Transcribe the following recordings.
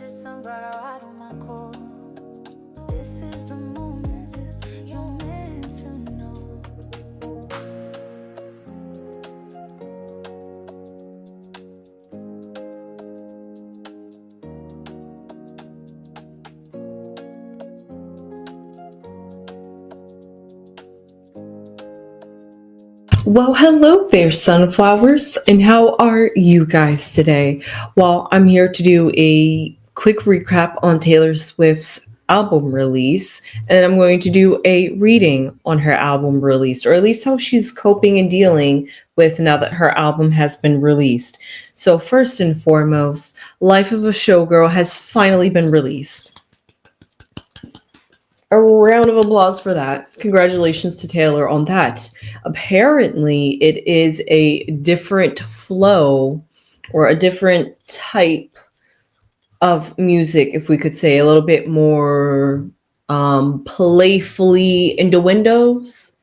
December, I don't my call. This is the moment you're meant to know. Well, hello there, sunflowers, and how are you guys today? Well, I'm here to do a quick recap on Taylor Swift's album release, and I'm going to do a reading on her album release, or at least how she's coping and dealing with now that her album has been released. So, first and foremost, Life of a Showgirl has finally been released. A round of applause for that. Congratulations to Taylor on that. Apparently, it is a different flow or a different type of music, if we could say, a little bit more playfully innuendos.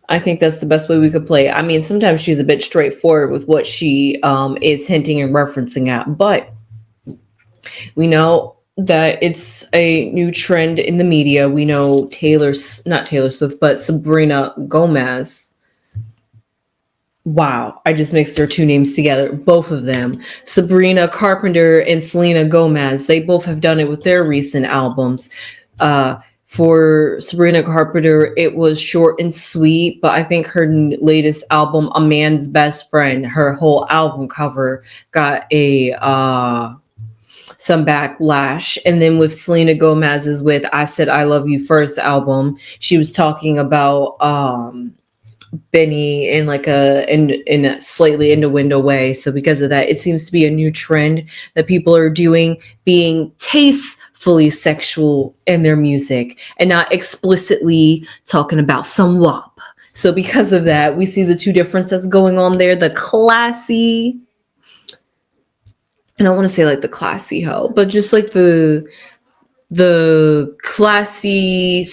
I think that's the best way we could play it. I mean, sometimes she's a bit straightforward with what she is hinting and referencing at, but we know that it's a new trend in the media. We know not Taylor Swift, but Sabrina Gomez. Wow, I just mixed their two names together, both of them. Sabrina Carpenter and Selena Gomez. They both have done it with their recent albums. For Sabrina Carpenter, it was short and sweet, but I think her latest album, A Man's Best Friend, her whole album cover got a some backlash. And then with Selena Gomez's with I Said I Love You First album, she was talking about Benny in like in a slightly innuendo way. So because of that, it seems to be a new trend that people are doing, being tastefully sexual in their music and not explicitly talking about some WAP. So because of that, we see the two differences that's going on there. The classy, I don't want to say like the classy hoe, but just like the classy,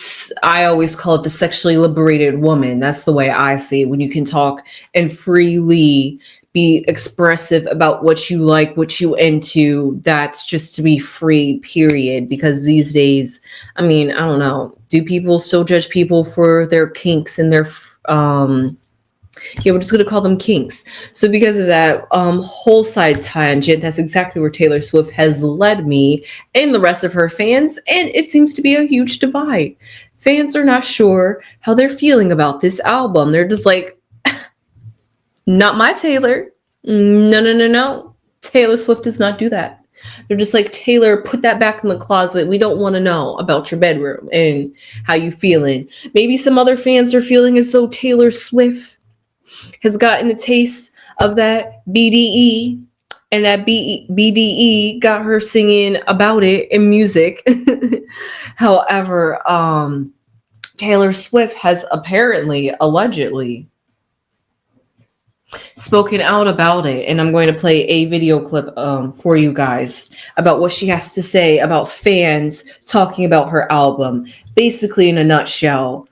I always call it the sexually liberated woman. That's the way I see it. When you can talk and freely be expressive about what you like, what you into, that's just to be free, period. Because these days, I mean, I don't know, do people still judge people for their kinks and their yeah, we're just going to call them kinks. So because of that whole side tangent, that's exactly where Taylor Swift has led me and the rest of her fans. And it seems to be a huge divide. Fans are not sure how they're feeling about this album. They're just like, not my Taylor. No, no, no, no. Taylor Swift does not do that. They're just like, Taylor, put that back in the closet. We don't want to know about your bedroom and how you feeling. Maybe some other fans are feeling as though Taylor Swift has gotten a taste of that BDE, and that BDE got her singing about it in music. However, Taylor Swift has apparently, allegedly, spoken out about it, and I'm going to play a video clip for you guys about what she has to say about fans talking about her album. Basically, in a nutshell,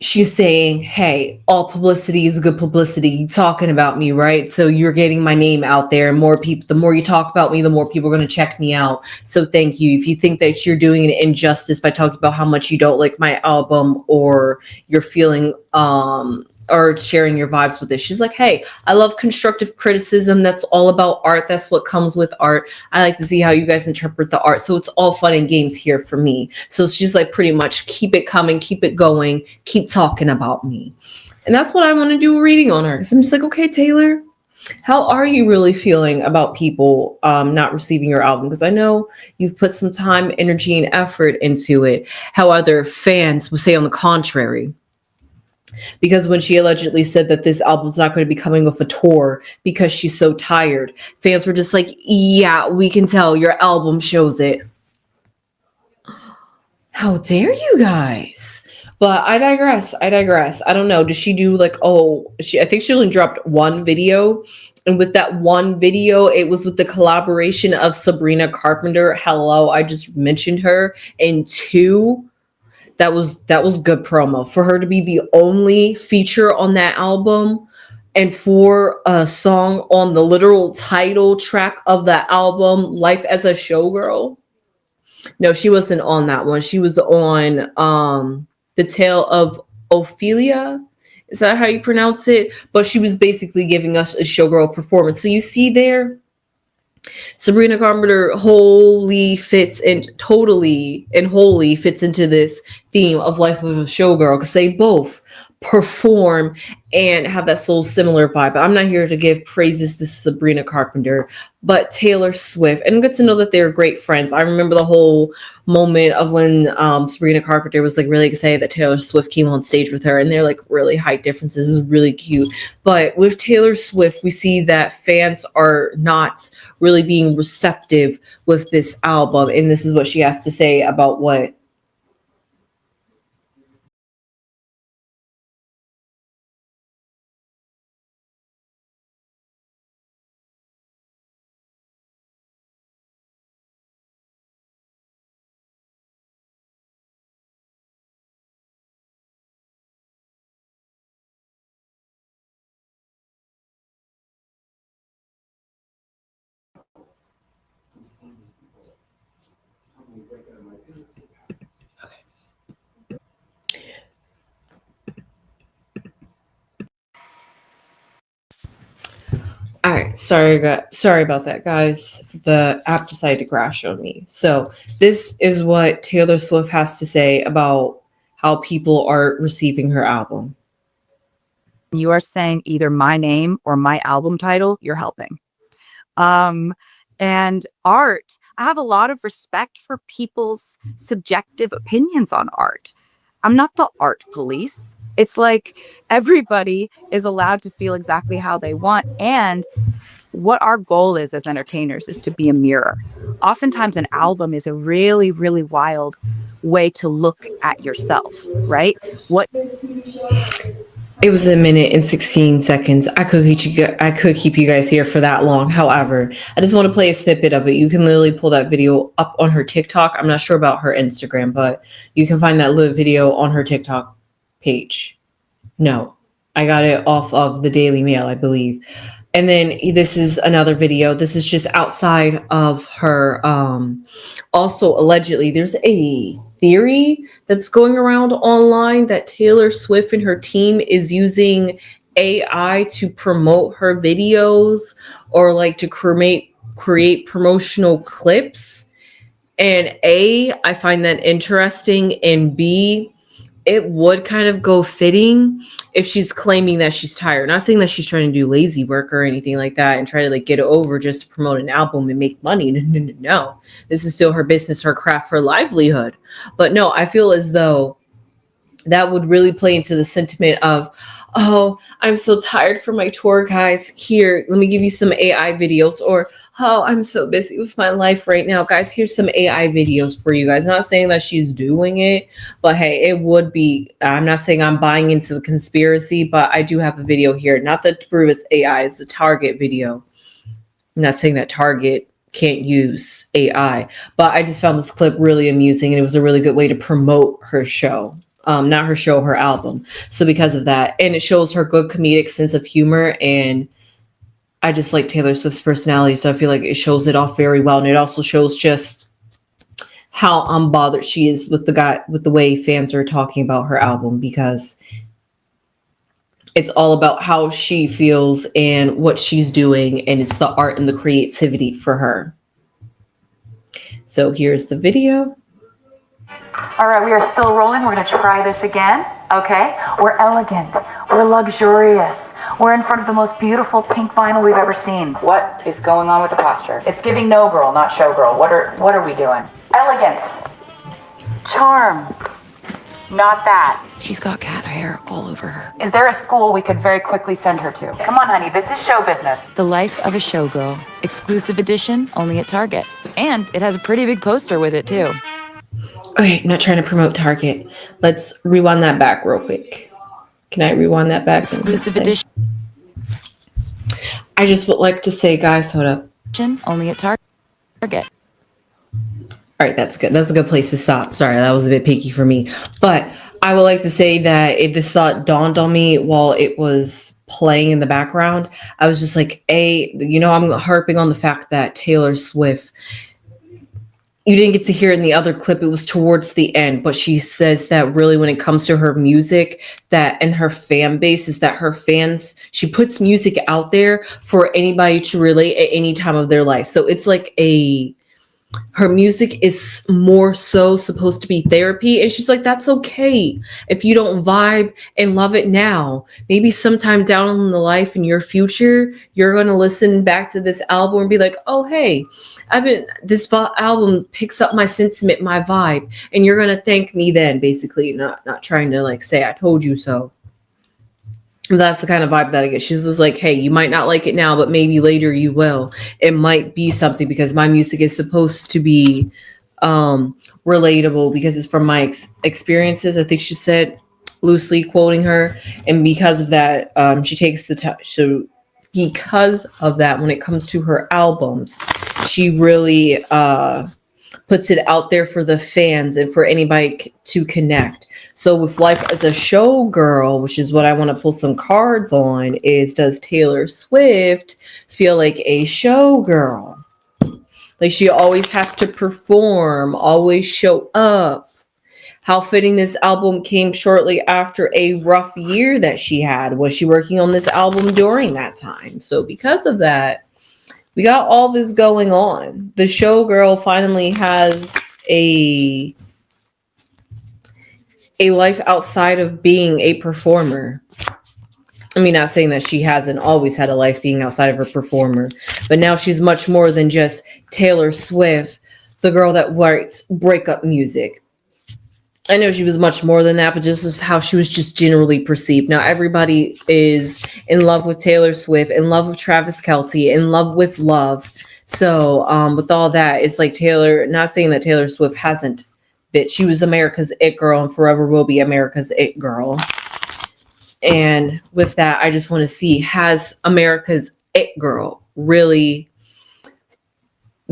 she's saying, hey, all publicity is good publicity. You talking about me, right? So you're getting my name out there. And more people, the more you talk about me, the more people are going to check me out. So thank you. If you think that you're doing an injustice by talking about how much you don't like my album, or you're feeling or sharing your vibes with it. She's like, hey, I love constructive criticism. That's all about art. That's what comes with art. I like to see how you guys interpret the art. So it's all fun and games here for me. So she's like, pretty much keep it coming, keep it going, keep talking about me. And that's what I want to do a reading on her. So I'm just like, okay, Taylor, how are you really feeling about people not receiving your album? Because I know you've put some time, energy, and effort into it. How other fans would say on the contrary. Because when she allegedly said that this album's not going to be coming with a tour because she's so tired, fans were just like, yeah, we can tell your album shows it. How dare you guys? But I digress. I don't know. Does she do like, I think she only dropped one video. And with that one video, it was with the collaboration of Sabrina Carpenter. Hello, I just mentioned her. And two, that was good promo for her to be the only feature on that album. and for a song on the literal title track of the album, Life as a Showgirl. No, she wasn't on that one. She was on The Tale of Ophelia. Is that how you pronounce it? But she was basically giving us a showgirl performance. So you see there, Sabrina Carpenter wholly fits and totally and wholly fits into this theme of Life of a Showgirl because they both perform and have that soul similar vibe. I'm not here to give praises to Sabrina Carpenter, but Taylor Swift, and good to know that they're great friends. I remember the whole moment of when Sabrina Carpenter was like really excited that Taylor Swift came on stage with her, and they're like really height differences. Is really cute. But with Taylor Swift, we see that fans are not really being receptive with this album, and this is what she has to say about what. All right, sorry about that, guys. The app decided to crash on me. So this is what Taylor Swift has to say about how people are receiving her album. You are saying either my name or my album title, you're helping. And art, I have a lot of respect for people's subjective opinions on art. I'm not the art police. It's like everybody is allowed to feel exactly how they want. And what our goal is as entertainers is to be a mirror. Oftentimes, an album is a really, really wild way to look at yourself, right? It was a minute and 16 seconds. I could keep you guys here for that long. However, I just want to play a snippet of it. You can literally pull that video up on her TikTok. I'm not sure about her Instagram, but you can find that little video on her TikTok page. No, I got it off of the Daily Mail, I believe. And then this is another video. This is just outside of her. Also, allegedly, there's a theory that's going around online that Taylor Swift and her team is using AI to promote her videos or like to create promotional clips. And A, I find that interesting. And B, it would kind of go fitting if she's claiming that she's tired. Not saying that she's trying to do lazy work or anything like that and try to like get it over just to promote an album and make money. No. This is still her business, her craft, her livelihood. But no, I feel as though that would really play into the sentiment of, oh, I'm so tired from my tour, guys. Here, let me give you some AI videos. Or, oh, I'm so busy with my life right now. Guys, here's some AI videos for you guys. I'm not saying that she's doing it, but hey, it would be. I'm not saying I'm buying into the conspiracy, but I do have a video here. Not that to prove it's AI, it's a Target video. I'm not saying that Target can't use AI, but I just found this clip really amusing, and it was a really good way to promote her show. Not her show, her album. So because of that, and it shows her good comedic sense of humor, and I just like Taylor Swift's personality, so I feel like it shows it off very well, and it also shows just how unbothered she is with the way fans are talking about her album, because it's all about how she feels and what she's doing, and it's the art and the creativity for her. So here's the video. All right, we are still rolling. We're going to try this again. Okay, we're elegant. We're luxurious. We're in front of the most beautiful pink vinyl we've ever seen. What is going on with the posture? It's giving no girl, not showgirl. What are we doing? Elegance. Charm. Not that. She's got cat hair all over her. Is there a school we could very quickly send her to? Come on, honey, this is show business. The Life of a Showgirl. Exclusive edition, only at Target. And it has a pretty big poster with it, too. Okay, I'm not trying to promote Target. Let's rewind that back real quick. Can I rewind that back? Exclusive edition. I just would like to say, guys, hold up. Only at Target. All right, that's good. That's a good place to stop. Sorry, that was a bit picky for me. But I would like to say that this thought dawned on me while it was playing in the background, I was just like, I'm harping on the fact that Taylor Swift, you didn't get to hear it in the other clip. It was towards the end, but she says that really when it comes to her music, that and her fan base is that her fans, she puts music out there for anybody to relate at any time of their life. So it's like her music is more so supposed to be therapy. And she's like, that's okay. If you don't vibe and love it now, maybe sometime down in the life in your future, you're going to listen back to this album and be like, oh, hey, this album picks up my sentiment, my vibe. And you're going to thank me then, basically, not trying to like say, I told you so. That's the kind of vibe that I get. She's just like, hey, you might not like it now, but maybe later you will. It might be something because my music is supposed to be relatable because it's from my experiences. I think she said, loosely quoting her. And because of that, she takes the time. So because of that, when it comes to her albums, she really puts it out there for the fans and for anybody to connect. So with life as a showgirl, which is what I want to pull some cards on, is does Taylor Swift feel like a showgirl? Like she always has to perform, always show up. How fitting this album came shortly after a rough year that she had. Was she working on this album during that time? So because of that, we got all this going on. The showgirl finally has a life outside of being a performer. I mean, not saying that she hasn't always had a life being outside of her performer, but now she's much more than just Taylor Swift, the girl that writes breakup music. I know she was much more than that, but just as how she was just generally perceived. Now everybody is in love with Taylor Swift, in love with Travis Kelce, in love with Love. So with all that, it's like Taylor, not saying that Taylor Swift hasn't, but she was America's it girl and forever will be America's it girl. And with that, I just want to see, has America's it girl really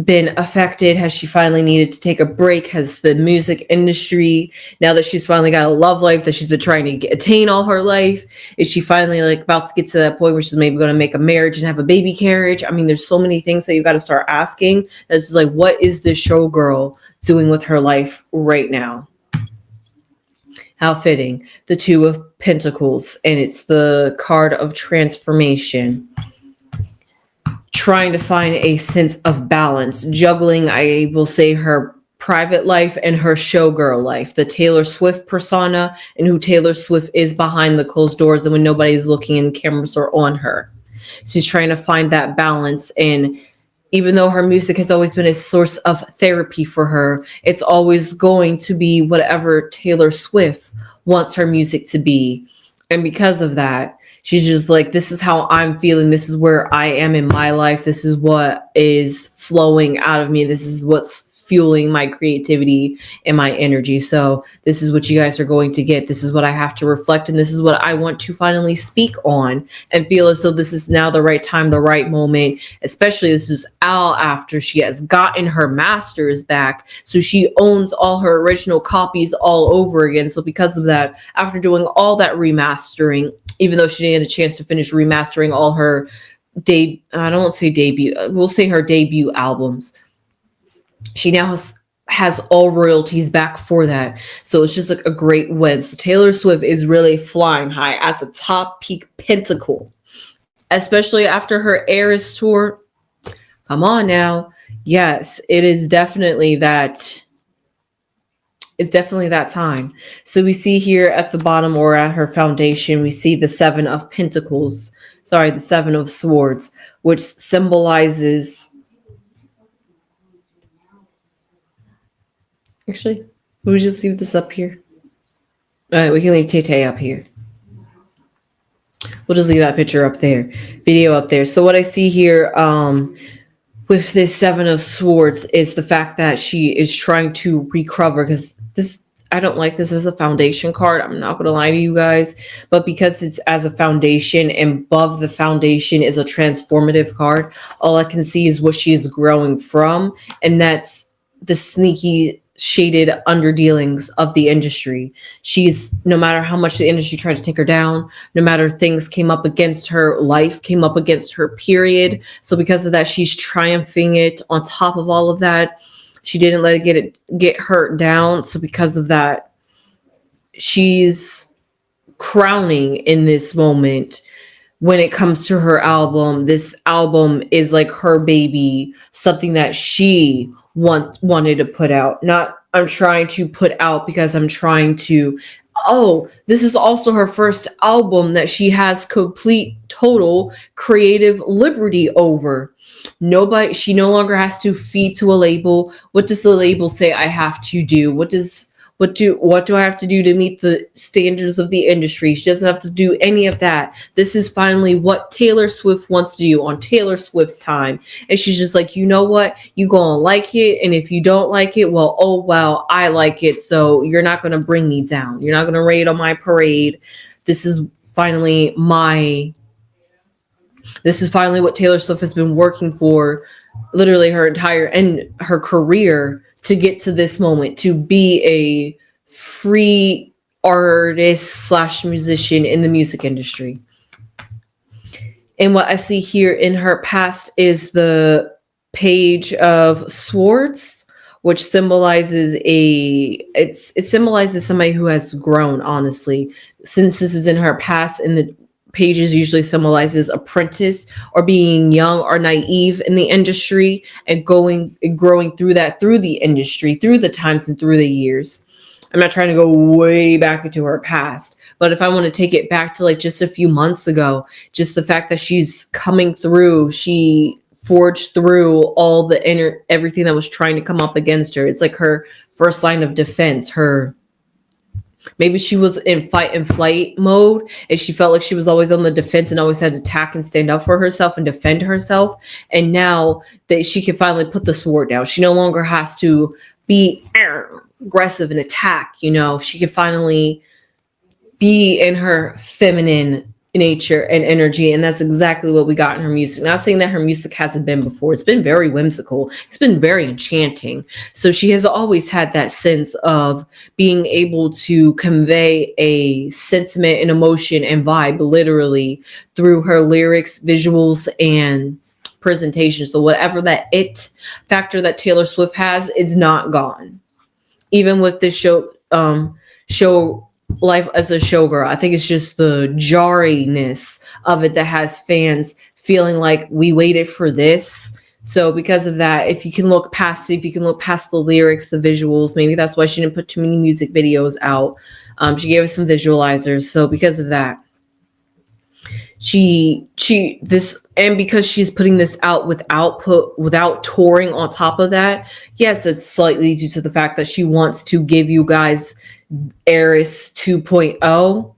been affected? Has she finally needed to take a break? Has the music industry, now that she's finally got a love life that she's been trying to attain all her life, is she finally like about to get to that point where she's maybe going to make a marriage and have a baby carriage? I mean, there's so many things that you got to start asking. It's just like, what is this showgirl doing with her life right now? How fitting. The Two of Pentacles, and it's the card of transformation. Trying to find a sense of balance, juggling, I will say, her private life and her showgirl life, the Taylor Swift persona and who Taylor Swift is behind the closed doors and when nobody's looking and cameras are on her. She's trying to find that balance. And even though her music has always been a source of therapy for her, it's always going to be whatever Taylor Swift wants her music to be. And because of that, she's just like, this is how I'm feeling. This is where I am in my life. This is what is flowing out of me. This is what's fueling my creativity and my energy. So this is what you guys are going to get. This is what I have to reflect. And this is what I want to finally speak on and feel as though this is now the right time, the right moment. Especially this is all after she has gotten her masters back. So she owns all her original copies all over again. So because of that, after doing all that remastering, even though she didn't get a chance to finish remastering all her I don't want to say debut, we'll say her debut albums, she now has all royalties back for that. So it's just like a great win. So Taylor Swift is really flying high at the top peak pinnacle, especially after her Eras tour. Come on now. Yes, it is definitely that. It's definitely that time. So we see here at the bottom or at her foundation, we see the Seven of Pentacles. Sorry, the Seven of Swords, which symbolizes. Actually, we'll just leave this up here. All right, we can leave Tay up here. We'll just leave that picture up there, video up there. So what I see here with this Seven of Swords is the fact that she is trying to recover, because this, I don't like this as a foundation card. I'm not going to lie to you guys, but because it's as a foundation and above the foundation is a transformative card, all I can see is what she is growing from. And that's the sneaky shaded underdealings of the industry. She's, no matter how much the industry tried to take her down, no matter things came up against her, life came up against her, period. So because of that, she's triumphing it on top of all of that. She didn't let it get hurt down. So because of that, she's crowning in this moment. When it comes to her album, this album is like her baby, something that she wanted to put out. Not I'm trying to put out because I'm trying to, oh, this is also her first album that she has complete, total creative liberty over. She no longer has to feed to a label. What does the label say I have to do? What do I have to do to meet the standards of the industry? She doesn't have to do any of that. This is finally what Taylor Swift wants to do on Taylor Swift's time. And she's just like, you know what? You gonna like it. And if you don't like it, well, oh, well, I like it. So you're not going to bring me down. You're not going to raid on my parade. This is finally what Taylor Swift has been working for literally her entire and her career, to get to this moment, to be a free artist / musician in the music industry. And what I see here in her past is the Page of Swords, which symbolizes it symbolizes somebody who has grown, honestly. Since this is in her past, and the pages usually symbolizes apprentice or being young or naive in the industry, and growing through the industry, through the times and through the years. I'm not trying to go way back into her past, but if I want to take it back to like just a few months ago, just the fact that she's coming through, she forged through all everything that was trying to come up against her. It's like her first line of defense. Maybe she was in fight and flight mode, and she felt like she was always on the defense and always had to attack and stand up for herself and defend herself. And now that she can finally put the sword down, she no longer has to be aggressive and attack. She can finally be in her feminine nature and energy, and that's exactly what we got in her music. Not saying that her music hasn't been before. It's been very whimsical. It's been very enchanting. So she has always had that sense of being able to convey a sentiment and emotion and vibe literally through her lyrics, visuals, and presentation. So whatever that it factor that Taylor Swift has, it's not gone. Even with this show Life as a Showgirl, I think it's just the jarriness of it that has fans feeling like we waited for this. So because of that, if you can look past the lyrics, the visuals, maybe that's why she didn't put too many music videos out. She gave us some visualizers. So because of that, because she's putting this out without touring on top of that, yes, it's slightly due to the fact that she wants to give you guys Heiress 2.0,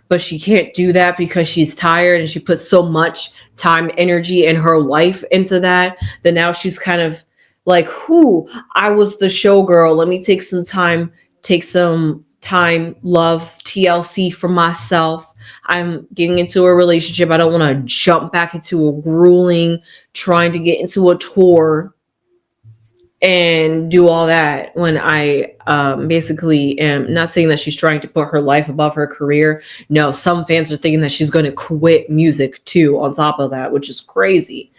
but she can't do that because she's tired, and she puts so much time, energy, and her life into that now she's kind of like, I was the showgirl. Let me take some time, love, TLC for myself. I'm getting into a relationship. I don't want to jump back into a grueling, trying to get into a tour and do all that when I basically am not saying that she's trying to put her life above her career. No, some fans are thinking that she's going to quit music too on top of that, which is crazy.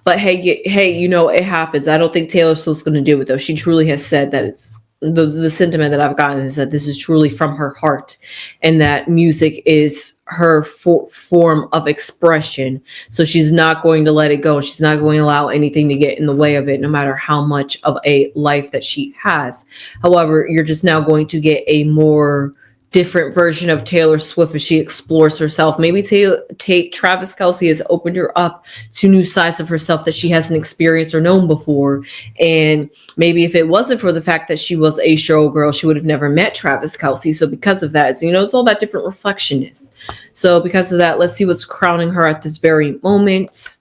But hey, it happens. I don't think Taylor Swift's going to do it, though. She truly has said that it's the sentiment that I've gotten is that this is truly from her heart, and that music is her form of expression. So she's not going to let it go. She's not going to allow anything to get in the way of it, no matter how much of a life that she has. However, you're just now going to get a more different version of Taylor Swift as she explores herself. Maybe Travis Kelce has opened her up to new sides of herself that she hasn't experienced or known before. And maybe if it wasn't for the fact that she was a showgirl, she would have never met Travis Kelce. So because of that, it's all that different reflectionness. So because of that, let's see what's crowning her at this very moment.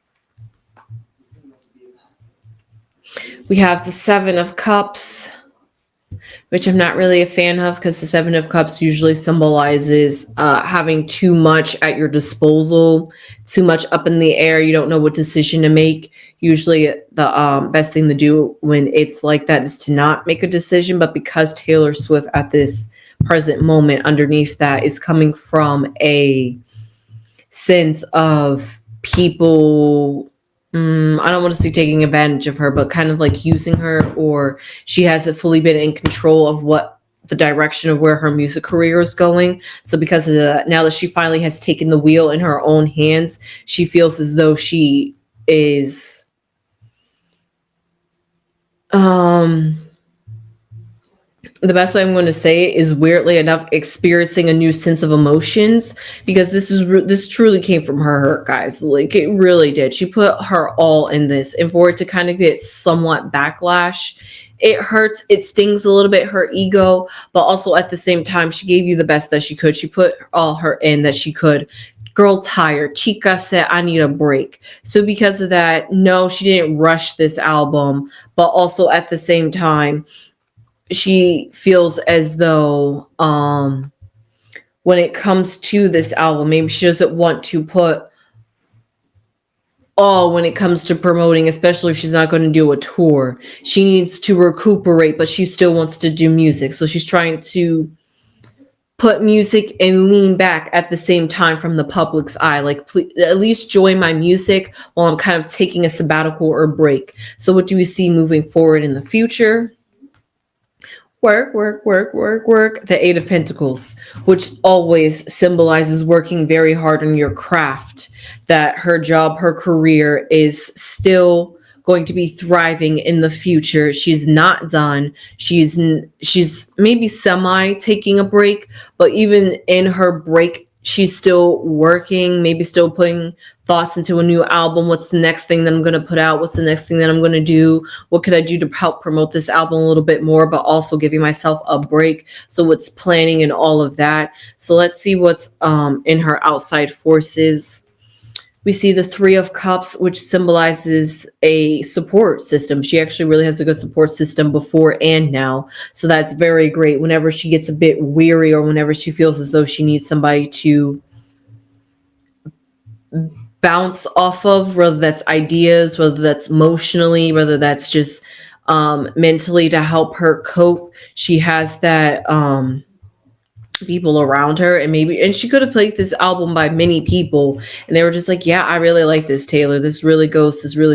We have the Seven of Cups, which I'm not really a fan of, because the Seven of Cups usually symbolizes having too much at your disposal, too much up in the air. You don't know what decision to make. Usually the best thing to do when it's like that is to not make a decision. But because Taylor Swift at this present moment underneath that is coming from a sense of people, I don't want to say taking advantage of her, but kind of like using her, or she hasn't fully been in control of what the direction of where her music career is going. So because of that, now that she finally has taken the wheel in her own hands, she feels as though she is the best way I'm going to say it is, weirdly enough, experiencing a new sense of emotions, because this truly came from her hurt, guys. Like, it really did. She put her all in this, and for it to kind of get somewhat backlash, it hurts. It stings a little bit, her ego, but also at the same time, she gave you the best that she could. She put all her in that she could. Girl tired. Chica said, I need a break. So because of that, no, she didn't rush this album, but also at the same time, she feels as though when it comes to this album, maybe she doesn't want to put all when it comes to promoting, especially if she's not going to do a tour. She needs to recuperate, but she still wants to do music. So she's trying to put music and lean back at the same time from the public's eye. Like, please, at least join my music while I'm kind of taking a sabbatical or break. So what do we see moving forward in the future? Work, work, work, work, work. The Eight of Pentacles, which always symbolizes working very hard on your craft, that her job, her career is still going to be thriving in the future. She's not done. She's maybe semi taking a break, but even in her break, she's still working, maybe still putting thoughts into a new album. What's the next thing that I'm going to put out? What's the next thing that I'm going to do? What could I do to help promote this album a little bit more, but also giving myself a break? So it's planning and all of that. So let's see what's in her outside forces. We see the Three of Cups, which symbolizes a support system. She actually really has a good support system before and now. So that's very great. Whenever she gets a bit weary or whenever she feels as though she needs somebody to bounce off of, whether that's ideas, whether that's emotionally, whether that's just mentally to help her cope, she has that people around her. And she could have played this album by many people and they were just like, yeah, I really like this, Taylor. This really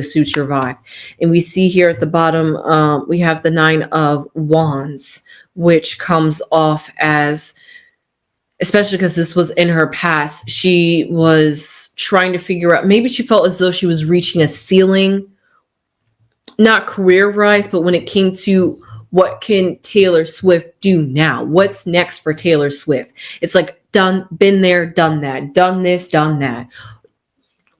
suits your vibe. And we see here at the bottom, we have the Nine of Wands, which comes off as, especially because this was in her past, she was trying to figure out, maybe she felt as though she was reaching a ceiling, not career-wise, but when it came to what can Taylor Swift do now? What's next for Taylor Swift? It's like, done, been there, done that, done this, done that.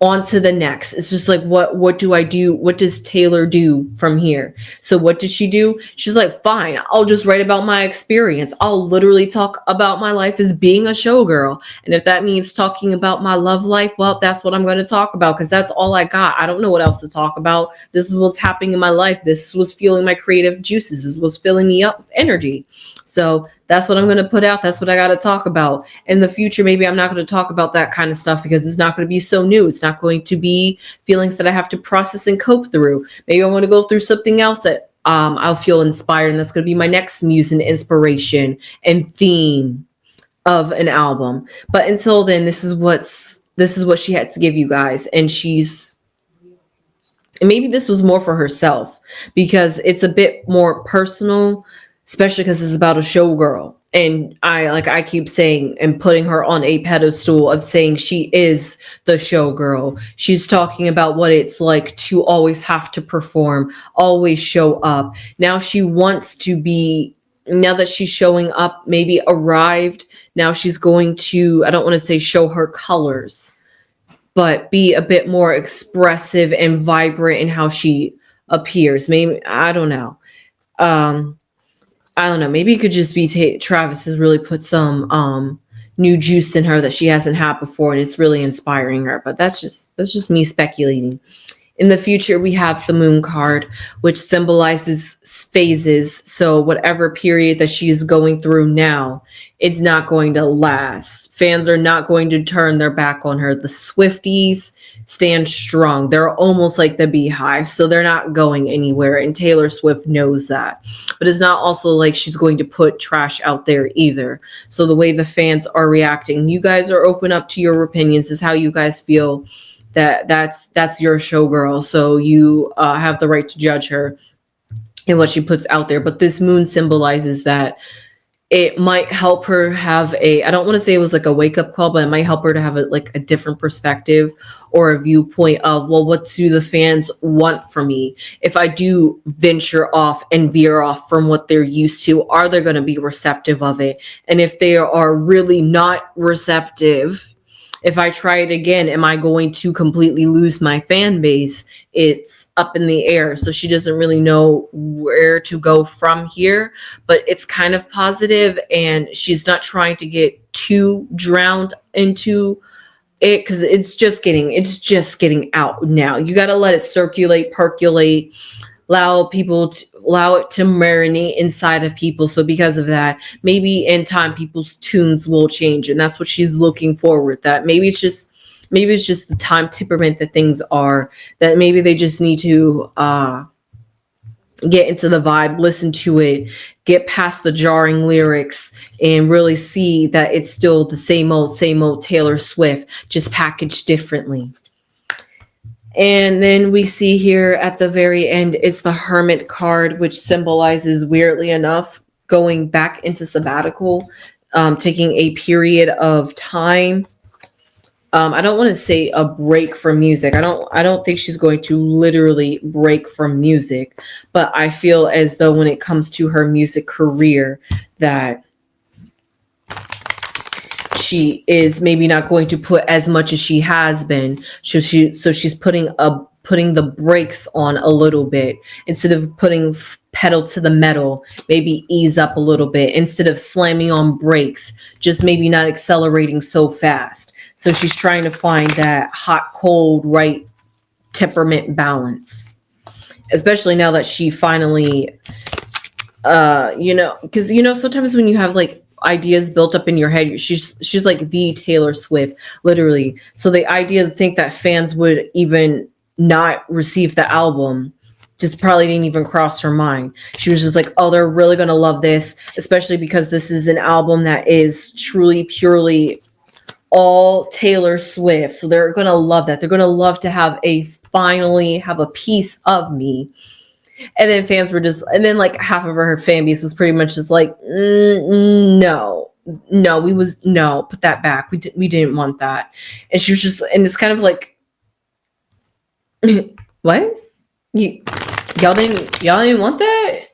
On to the next. It's just like, what do I do? What does Taylor do from here? So what did she do? She's like, fine, I'll just write about my experience. I'll literally talk about my life as being a showgirl. And if that means talking about my love life, well, that's what I'm going to talk about, because that's all I got. I don't know what else to talk about. This is what's happening in my life. This was fueling my creative juices. This was filling me up with energy. So that's what I'm going to put out. That's what I got to talk about. In the future, maybe I'm not going to talk about that kind of stuff because it's not going to be so new. It's not going to be feelings that I have to process and cope through. Maybe I want to go through something else that I'll feel inspired. And that's going to be my next muse and inspiration and theme of an album. But until then, this is what she had to give you guys. And maybe this was more for herself because it's a bit more personal, especially because it's about a showgirl. And I keep saying and putting her on a pedestal of saying she is the showgirl. She's talking about what it's like to always have to perform, always show up. Now she wants to be, now that she's showing up, maybe arrived, now she's going to, I don't want to say show her colors, but be a bit more expressive and vibrant in how she appears. Maybe, I don't know. Maybe it could just be Travis has really put some new juice in her that she hasn't had before, and it's really inspiring her. But that's just me speculating. In the future, we have the Moon card, which symbolizes phases. So whatever period that she is going through now, it's not going to last. Fans are not going to turn their back on her. The Swifties, stand strong. They're almost like the beehive, so they're not going anywhere. And Taylor Swift knows that. But it's not also like she's going to put trash out there either. So the way the fans are reacting, you guys are open up to your opinions. Is how you guys feel. That's your showgirl. So you have the right to judge her and what she puts out there. But this moon symbolizes that it might help her have I don't want to say it was like a wake-up call, but it might help her to have a different perspective or a viewpoint of, well, what do the fans want from me? If I do venture off and veer off from what they're used to, are they going to be receptive of it? And if they are really not receptive, if I try it again, am I going to completely lose my fan base? It's up in the air. So she doesn't really know where to go from here, but it's kind of positive, and she's not trying to get too drowned into it because it's just getting out now. You got to let it circulate, percolate, allow it to marinate inside of people. So because of that, maybe in time people's tunes will change, and that's what she's looking forward. That maybe it's just the time temperament that things are, that maybe they just need to get into the vibe, listen to it, get past the jarring lyrics, and really see that it's still the same old Taylor Swift, just packaged differently. And then we see here at the very end, it's the Hermit card, which symbolizes, weirdly enough, going back into sabbatical, taking a period of time. I don't want to say a break from music. I don't think she's going to literally break from music, but I feel as though when it comes to her music career, that she is maybe not going to put as much as she has been. So she's putting the brakes on a little bit instead of putting pedal to the metal. Maybe ease up a little bit instead of slamming on brakes. Just maybe not accelerating so fast. So she's trying to find that hot, cold, right temperament balance, especially now that she finally, because sometimes when you have like ideas built up in your head, she's like the Taylor Swift, literally. So the idea to think that fans would even not receive the album just probably didn't even cross her mind. She was just like, oh, they're really gonna love this, especially because this is an album that is truly, purely all Taylor Swift. So they're going to love that. They're going to love to finally have a piece of me. And then fans were just, and then like half of her fan base was pretty much just like, no, put that back. We didn't want that. And she was just, and it's kind of like, what? Y'all didn't want that?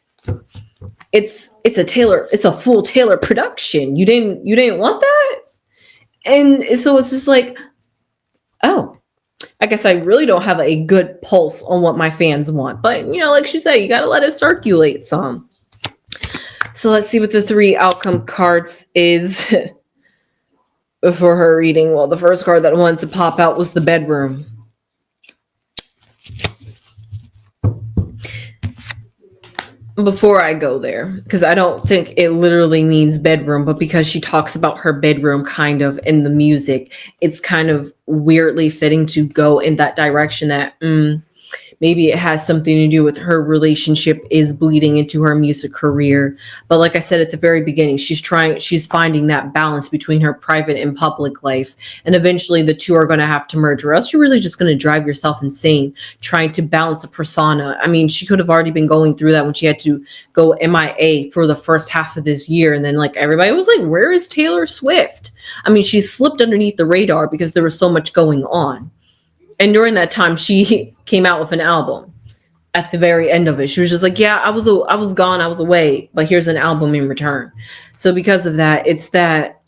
It's a full Taylor production. You didn't want that? And so it's just like, oh, I guess I really don't have a good pulse on what my fans want. But, like she said, you got to let it circulate some. So let's see what the 3 outcome cards is for her reading. Well, the first card that wanted to pop out was the bedroom. Before I go there, because I don't think it literally means bedroom, but because she talks about her bedroom kind of in the music, it's kind of weirdly fitting to go in that direction that maybe it has something to do with her relationship is bleeding into her music career. But like I said at the very beginning, she's finding that balance between her private and public life. And eventually the two are going to have to merge, or else you're really just going to drive yourself insane trying to balance a persona. I mean, she could have already been going through that when she had to go MIA for the first half of this year. And then like everybody was like, where is Taylor Swift? I mean, she slipped underneath the radar because there was so much going on. And during that time, she came out with an album at the very end of it. She was just like, yeah, I was gone. I was away, but here's an album in return. So because of that, it's that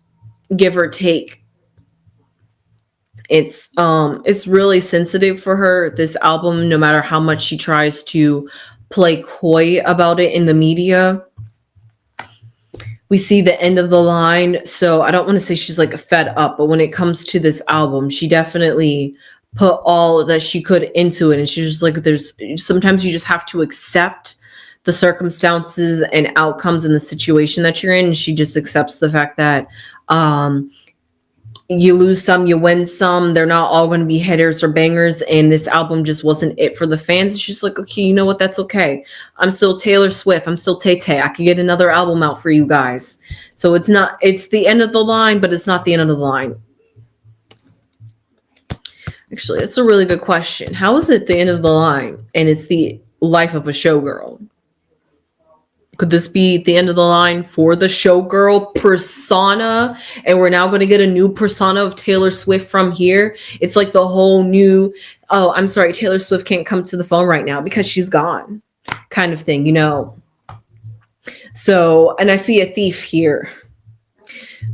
give or take. It's really sensitive for her, this album, no matter how much she tries to play coy about it in the media. We see the end of the line. So I don't want to say she's like fed up, but when it comes to this album, she definitely put all that she could into it. And she's just like, sometimes you just have to accept the circumstances and outcomes in the situation that you're in. And she just accepts the fact that, you lose some, you win some. They're not all going to be hitters or bangers. And this album just wasn't it for the fans. It's just like, okay, you know what? That's okay. I'm still Taylor Swift. I'm still Tay-Tay. I can get another album out for you guys. So it's the end of the line, but it's not the end of the line. Actually, that's a really good question. How is it the end of the line and it's the life of a showgirl? Could this be the end of the line for the showgirl persona? And we're now going to get a new persona of Taylor Swift from here. It's like the whole new, oh, I'm sorry, Taylor Swift can't come to the phone right now because she's gone kind of thing, you know? So, and I see a thief here.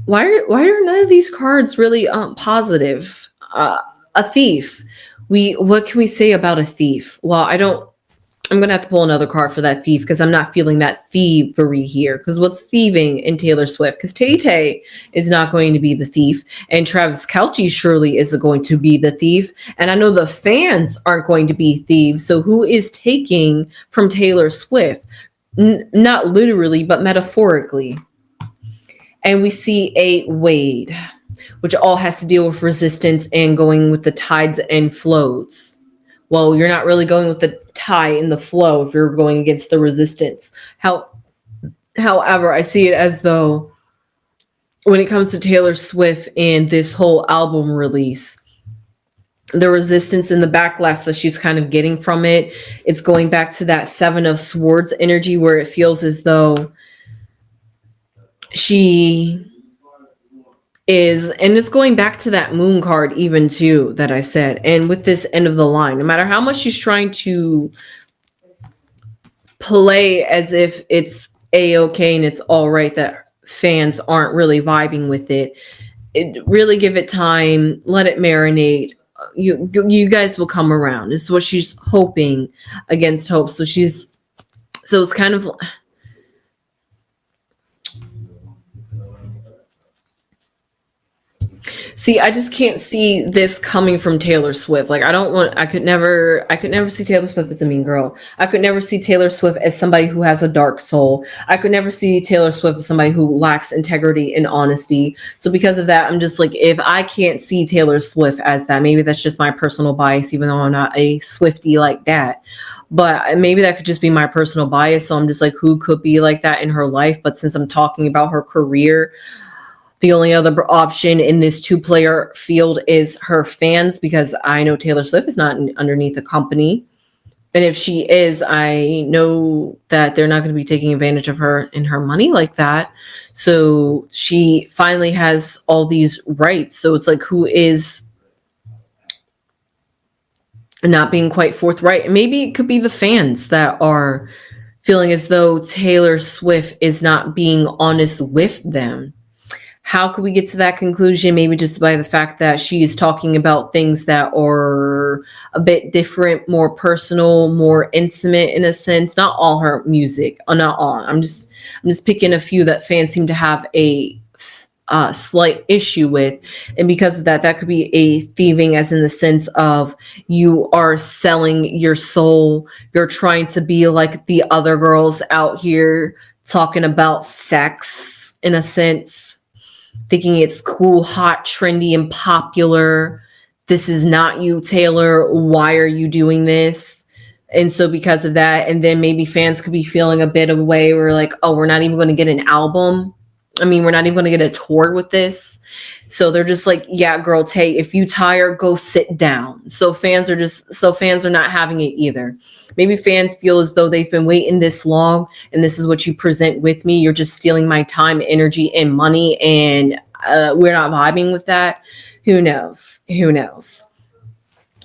Why are none of these cards really positive? A thief. What can we say about a thief? Well, I'm going to have to pull another card for that thief because I'm not feeling that thievery here. Because what's thieving in Taylor Swift? Because Tay-Tay is not going to be the thief. And Travis Kelce surely isn't going to be the thief. And I know the fans aren't going to be thieves. So who is taking from Taylor Swift? Not literally, but metaphorically. And we see a Wade, which all has to deal with resistance and going with the tides and flows. Well, you're not really going with the tie and the flow if you're going against the resistance. However, I see it as though when it comes to Taylor Swift and this whole album release, the resistance and the backlash that she's kind of getting from it, it's going back to that Seven of Swords energy where it feels as though she is, and it's going back to that moon card even too that I said. And with this end of the line, no matter how much she's trying to play as if it's a-okay and it's all right that fans aren't really vibing with it, really give it time, let it marinate. You guys will come around. This is what she's hoping against hope. So it's kind of, see, I just can't see this coming from Taylor Swift. Like, I could never see Taylor Swift as a mean girl. I could never see Taylor Swift as somebody who has a dark soul. I could never see Taylor Swift as somebody who lacks integrity and honesty. So because of that, I'm just like, if I can't see Taylor Swift as that, maybe that's just my personal bias, even though I'm not a Swiftie like that. But maybe that could just be my personal bias. So I'm just like, who could be like that in her life? But since I'm talking about her career, the only other option in this two-player field is her fans, because I know Taylor Swift is not underneath a company. And if she is, I know that they're not going to be taking advantage of her and her money like that. So she finally has all these rights. So it's like, who is not being quite forthright? And maybe it could be the fans that are feeling as though Taylor Swift is not being honest with them. How could we get to that conclusion? Maybe just by the fact that she is talking about things that are a bit different, more personal, more intimate in a sense. Not all her music, not all. I'm just picking a few that fans seem to have a slight issue with, and because of that, that could be a thieving, as in the sense of you are selling your soul. You're trying to be like the other girls out here talking about sex in a sense, thinking it's cool, hot, trendy, and popular. This is not you, Taylor. Why are you doing this? And so because of that, and then maybe fans could be feeling a bit of a way where like, oh, we're not even going to get an album. I mean, we're not even going to get a tour with this. So they're just like, yeah, girl, Tay, if you tired, go sit down. So fans are not having it either. Maybe fans feel as though they've been waiting this long and this is what you present with me. You're just stealing my time, energy, and money. And we're not vibing with that. Who knows?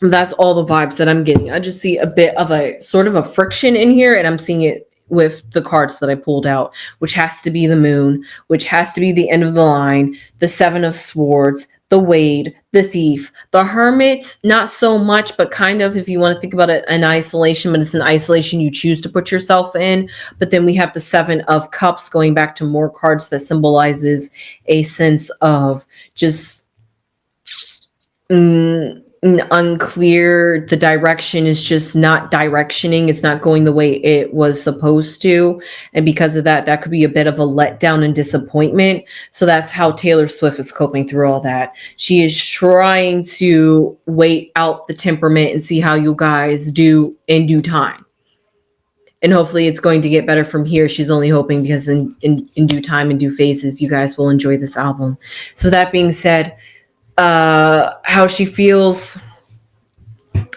That's all the vibes that I'm getting. I just see a bit of a sort of a friction in here, and I'm seeing it with the cards that I pulled out, which has to be the moon, which has to be the end of the line, the Seven of Swords, the Wade, the Thief, the Hermit, not so much, but kind of, if you want to think about it, an isolation, but it's an isolation you choose to put yourself in. But then we have the Seven of Cups, going back to more cards that symbolizes a sense of just unclear. The direction is just not directioning. It's not going the way it was supposed to. And because of that, that could be a bit of a letdown and disappointment. So that's how Taylor Swift is coping through all that. She is trying to wait out the temperament and see how you guys do in due time. And hopefully it's going to get better from here. She's only hoping because in due time, in due phases, you guys will enjoy this album. So that being said, how she feels,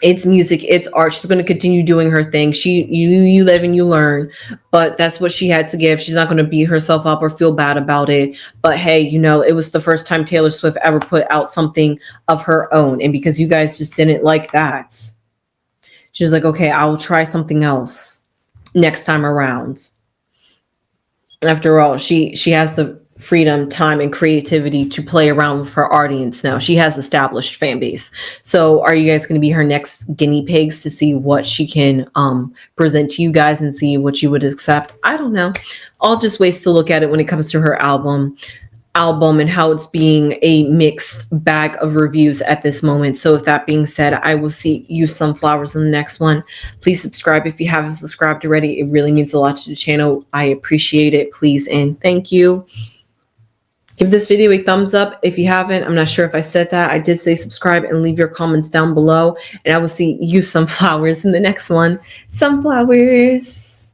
it's music, it's art. She's going to continue doing her thing. You live and you learn, but that's what she had to give. She's not going to beat herself up or feel bad about it. But hey, you know, it was the first time Taylor Swift ever put out something of her own. And because you guys just didn't like that, she's like, okay, I will try something else next time around. After all, she has the freedom, time, and creativity to play around with her audience now. She has established fan base. So are you guys going to be her next guinea pigs to see what she can present to you guys and see what you would accept? I don't know. I'll just ways to look at it when it comes to her album and how it's being a mixed bag of reviews at this moment. So with that being said, I will see you sunflowers in the next one. Please subscribe if you haven't subscribed already. It really means a lot to the channel. I appreciate it. Please and thank you. Give this video a thumbs up if you haven't. I'm not sure if I said that. I did say subscribe and leave your comments down below. And I will see you sunflowers in the next one. Sunflowers.